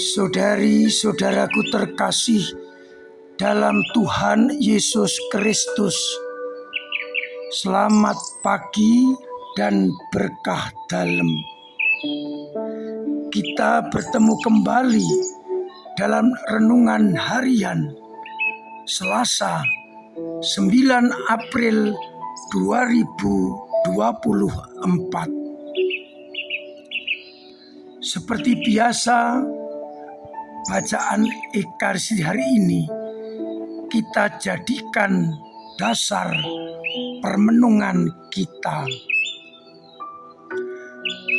Saudari-saudaraku terkasih dalam Tuhan Yesus Kristus, selamat pagi dan berkah dalam. Kita bertemu kembali dalam renungan harian Selasa 9 April 2024. Seperti biasa, bacaan Ekaristi hari ini kita jadikan dasar permenungan kita.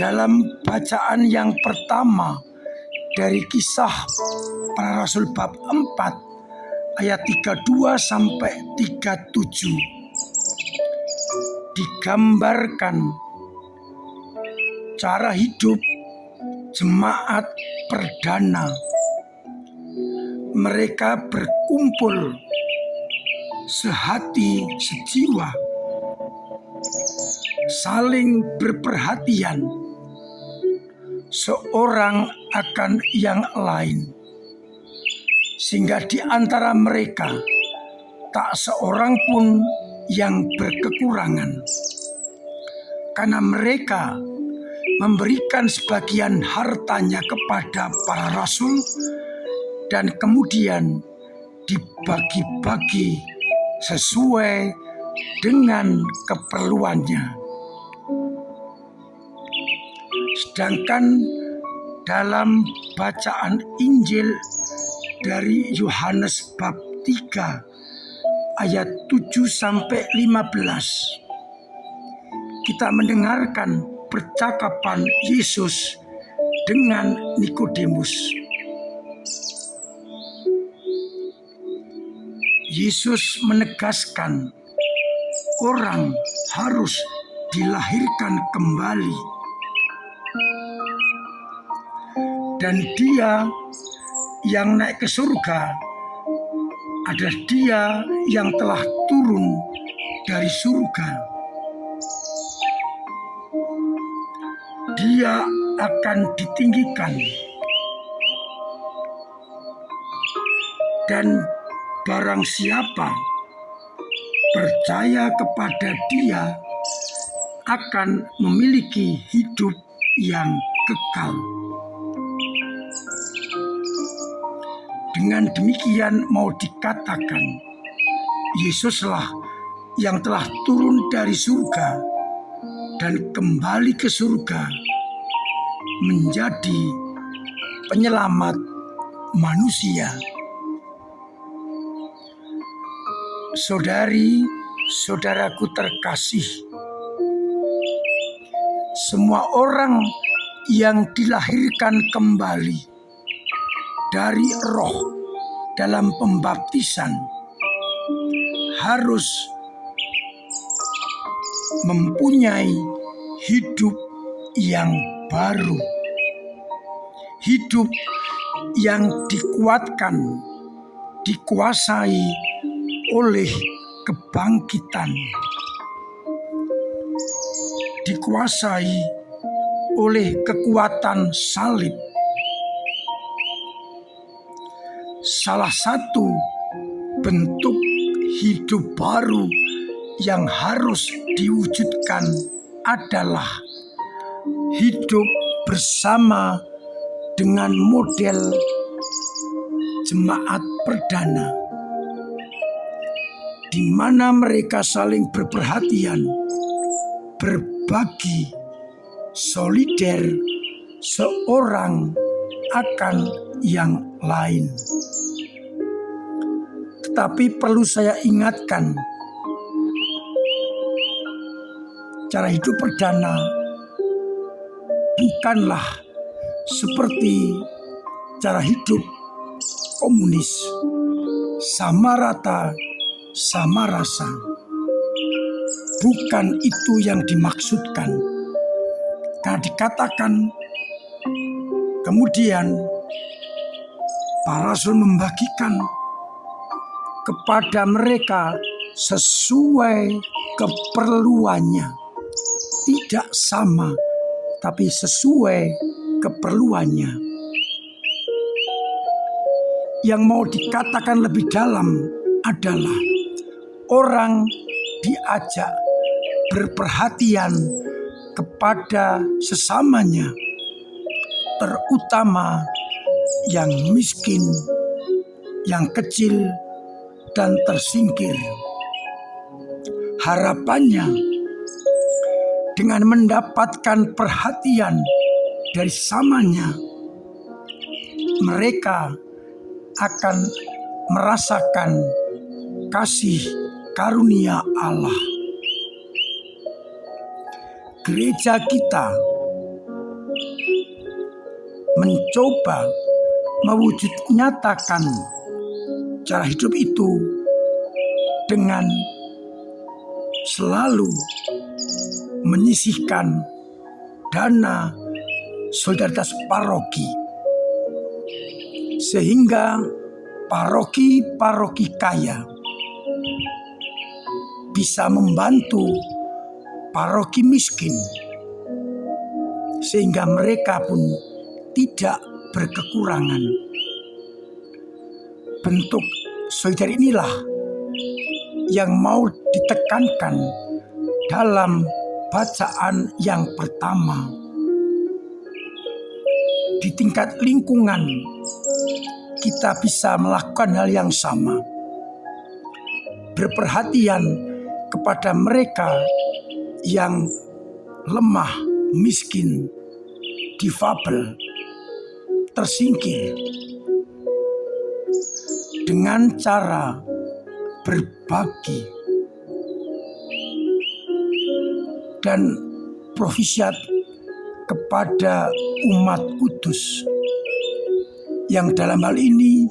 Dalam bacaan yang pertama dari Kisah Para Rasul bab 4 ayat 32 sampai 37 digambarkan cara hidup jemaat perdana. Mereka berkumpul sehati sejiwa, saling berperhatian seorang akan yang lain, sehingga di antara mereka tak seorang pun yang berkekurangan, karena mereka memberikan sebagian hartanya kepada para rasul dan kemudian dibagi-bagi sesuai dengan keperluannya. Sedangkan dalam bacaan Injil dari Yohanes bab 3 ayat 7 sampai 15 kita mendengarkan percakapan Yesus dengan Nikodemus. Yesus menegaskan orang harus dilahirkan kembali, dan Dia yang naik ke surga adalah Dia yang telah turun dari surga. Dia akan ditinggikan, dan barang siapa percaya kepada Dia akan memiliki hidup yang kekal. Dengan demikian mau dikatakan, Yesuslah yang telah turun dari surga dan kembali ke surga menjadi penyelamat manusia. Saudari-saudaraku terkasih, semua orang yang dilahirkan kembali dari Roh dalam pembaptisan harus mempunyai hidup yang baru, hidup yang dikuatkan, dikuasai oleh kebangkitan, dikuasai oleh kekuatan salib. Salah satu bentuk hidup baru yang harus diwujudkan adalah hidup bersama dengan model jemaat perdana, di mana mereka saling berperhatian, berbagi, solider seorang akan yang lain. Tetapi perlu saya ingatkan, cara hidup perdana bukanlah seperti cara hidup komunis, sama rata, sama rasa. Bukan itu yang dimaksudkan. Karena dikatakan kemudian para rasul membagikan kepada mereka sesuai keperluannya. Tidak sama, tapi sesuai keperluannya. yang mau dikatakan lebih dalam adalah orang diajak berperhatian kepada sesamanya, terutama yang miskin, yang kecil, dan tersingkir. Harapannya, dengan mendapatkan perhatian dari samanya, mereka akan merasakan kasih karunia Allah. Gereja kita mencoba mewujud nyatakan cara hidup itu dengan selalu menyisihkan dana solidaritas paroki, sehingga paroki-paroki kaya bisa membantu paroki miskin, sehingga mereka pun tidak berkekurangan. Bentuk solidar inilah yang mau ditekankan dalam bacaan yang pertama. Di tingkat lingkungan, kita bisa melakukan hal yang sama. Berperhatian kepada mereka yang lemah, miskin, difabel, tersingkir, dengan cara berbagi dan provisiat kepada umat kudus, yang dalam hal ini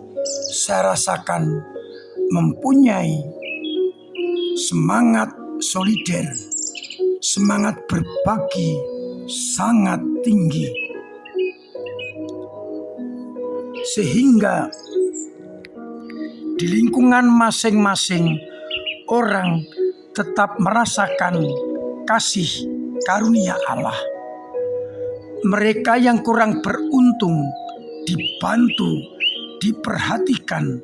saya rasakan mempunyai semangat solider, semangat berbagi sangat tinggi, sehingga di lingkungan masing-masing orang tetap merasakan kasih karunia Allah. Mereka yang kurang beruntung dibantu, diperhatikan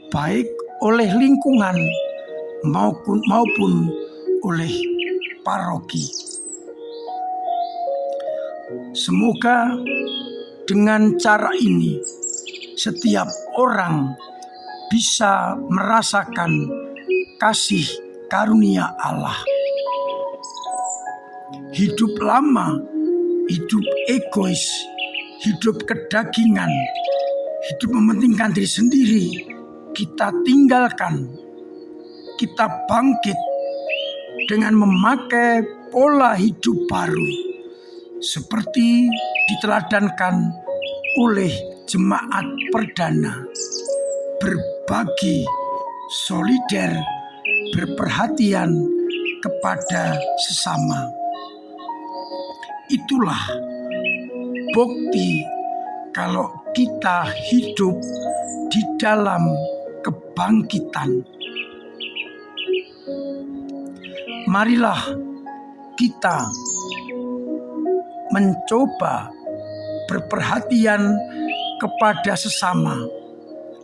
baik oleh lingkungan maupun oleh paroki. Semoga dengan cara ini setiap orang bisa merasakan kasih karunia Allah. Hidup lama, hidup egois, hidup kedagingan, hidup mementingkan diri sendiri, kita tinggalkan. Kita bangkit dengan memakai pola hidup baru, seperti diteladankan oleh jemaat perdana. Berbagi, solider, berperhatian kepada sesama. Itulah bukti kalau kita hidup di dalam kebangkitan. Marilah kita mencoba berperhatian kepada sesama,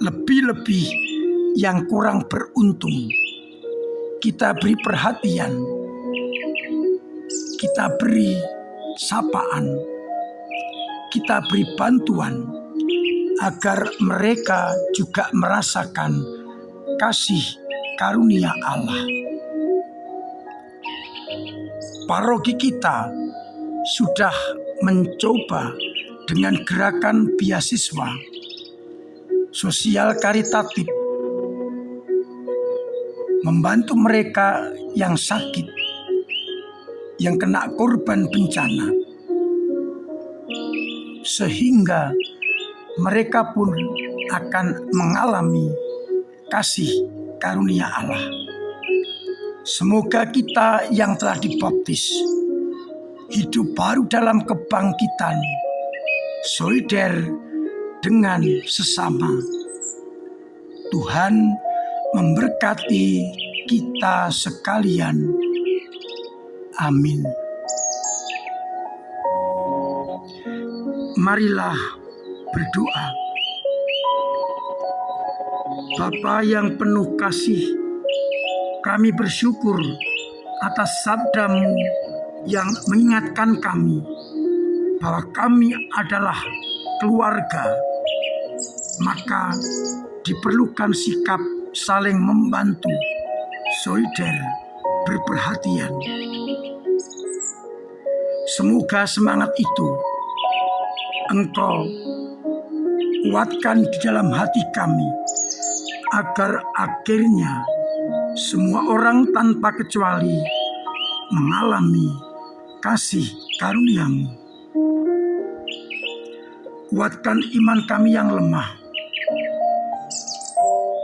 lebih-lebih yang kurang beruntung. Kita beri perhatian, kita beri sapaan, kita beri bantuan, agar mereka juga merasakan kasih karunia Allah. Paroki kita sudah mencoba dengan gerakan beasiswa sosial karitatif membantu mereka yang sakit, yang kena korban bencana, sehingga mereka pun akan mengalami kasih karunia Allah. Semoga kita yang telah dibaptis hidup baru dalam kebangkitan, solider dengan sesama. Tuhan memberkati kita sekalian. Amin. Marilah berdoa. Bapa yang penuh kasih, kami bersyukur atas sabda-Mu yang mengingatkan kami bahwa kami adalah keluarga, maka diperlukan sikap saling membantu, solider, berperhatian. Semoga semangat itu Engkau kuatkan di dalam hati kami, agar akhirnya semua orang tanpa kecuali mengalami kasih karunia-Mu. Kuatkan iman kami yang lemah,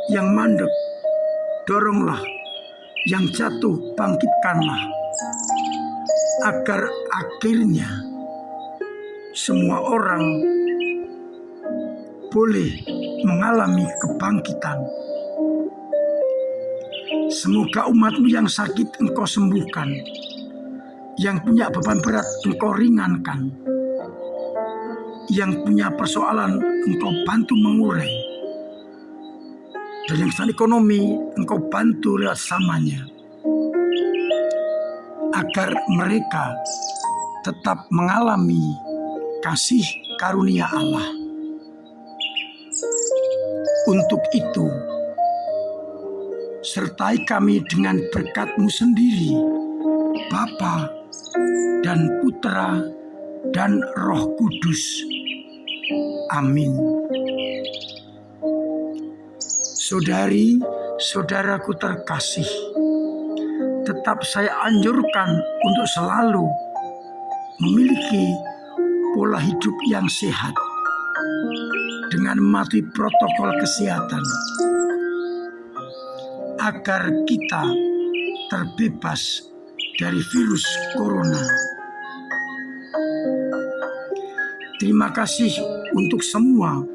yang mandek, doronglah, yang jatuh bangkitkanlah, agar akhirnya semua orang boleh mengalami kebangkitan. Semoga umat-Mu yang sakit Engkau sembuhkan, yang punya beban berat Engkau ringankan, yang punya persoalan Engkau bantu mengurai, dan yang sedang ekonomi Engkau bantu lewat samanya, agar mereka tetap mengalami kasih karunia Allah. Untuk itu, sertai kami dengan berkat-Mu sendiri, Bapa dan Putra dan Roh Kudus. Amin. Saudari-saudaraku terkasih, tetap saya anjurkan untuk selalu memiliki pola hidup yang sehat dengan mematuhi protokol kesehatan, agar kita terbebas dari virus corona. Terima kasih untuk semua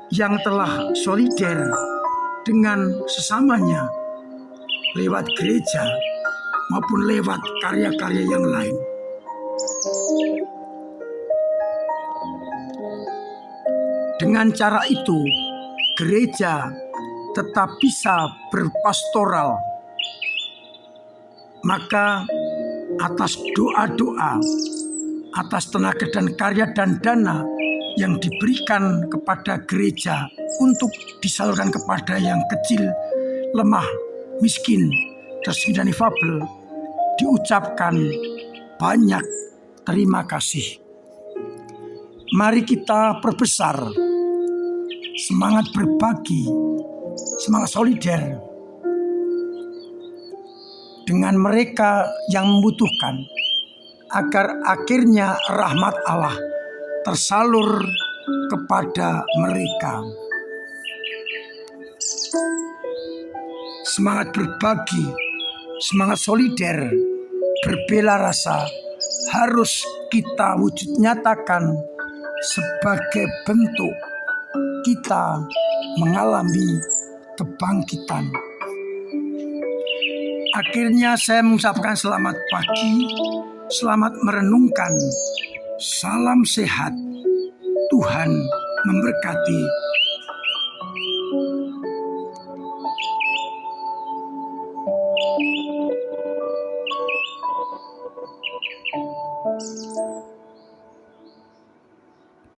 yang telah solider dengan sesamanya lewat gereja maupun lewat karya-karya yang lain. Dengan cara itu, gereja tetap bisa berpastoral. Maka atas doa-doa, atas tenaga dan karya dan dana yang diberikan kepada gereja untuk disalurkan kepada yang kecil, lemah, miskin, tersingkir dan difabel, diucapkan banyak terima kasih. Mari kita perbesar semangat berbagi, semangat solider dengan mereka yang membutuhkan, agar akhirnya rahmat Allah tersalur kepada mereka. Semangat berbagi, semangat solider, berbela rasa harus kita wujud nyatakan sebagai bentuk kita mengalami kebangkitan. Akhirnya saya mengucapkan selamat pagi, selamat merenungkan, salam sehat, Tuhan memberkati